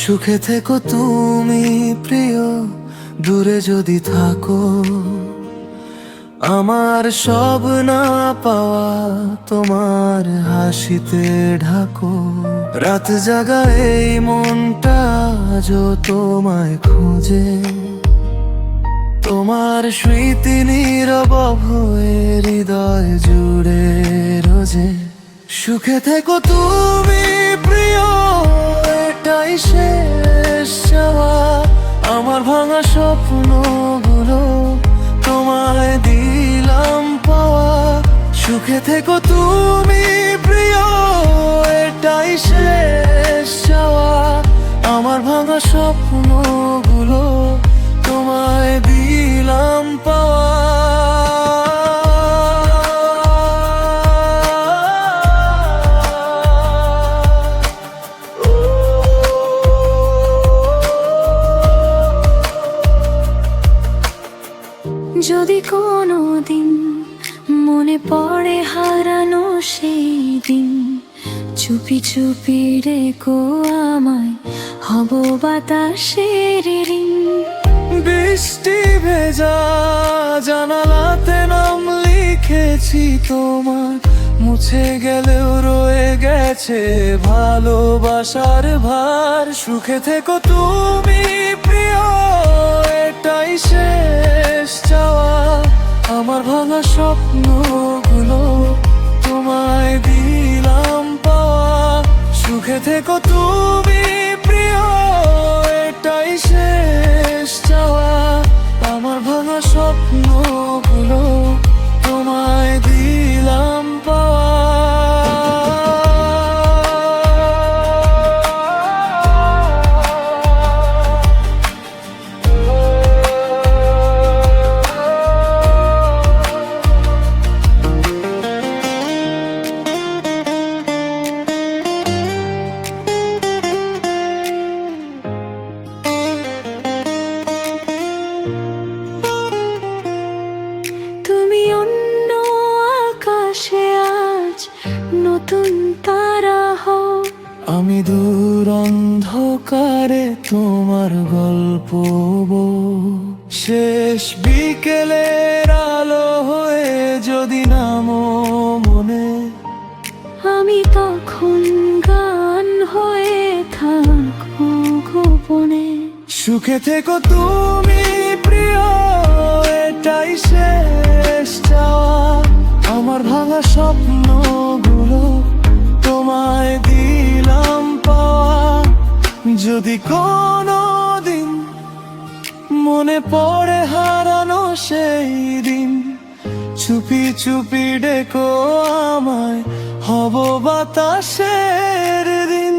সুখে থেকো তুমি প্রিয়, দূরে যদি থাকো। আমার সব না পাওয়া তোমার হাসিতে ঢাকো। রাত জাগা এই মনটা আজও তোমায় খোঁজে। তোমার স্মৃতি নীরব হয়ে হৃদয় জুড়ে রোজে। সুখে থেকো তুমি প্রিয়, এটাই শেষ চাওয়া। আমার ভাঙা স্বপ্নগুলো তোমায় দিলাম পাওয়া। সুখে থেকো তুমি প্রিয়, এটাই শেষ চাওয়া। আমার ভাঙা স্বপ্নগুলো তোমায় দিলাম পাওয়া। যদি কোনো দিন মনে পড়ে হারানো সেই দিন, চুপি চুপি রেখো আমায়, হব বাতাসের ঋণ। বৃষ্টি ভেজা জানালাতে নাম লিখেছি তোমার, মুছে গেলেও রয়ে গেছে ভালোবাসার ভার। সুখে থেকো তুমি প্রিয়, এটাই শেষ চাওয়া। আমার ভাঙা স্বপ্নগুলো তোমায় দিলাম পাওয়া। সুখে থেকো তুমি প্রিয়, এটাই শেষ চাওয়া। আমার ভাঙা স্বপ্নগুলো তোমায় দিলাম পাওয়া। নতুন তারা হও, আমি দূর অন্ধকারে তোমার গল্প বলবো। শেষ বিকেলের আলো হয়ে যদি নামো মনে, আমি তখন গান হয়ে থাকবো গোপনে। সুখে থেকো তুমি প্রিয়, এটাই শেষ চাওয়া। আমার ভাঙা স্বপ্নগুলো তোমায় দিলাম পাওয়া। যদি কোনো দিন মনে পড়ে হারানো সেই দিন, চুপি চুপি ডেকো আমায়, হব বাতাসের ঋণ।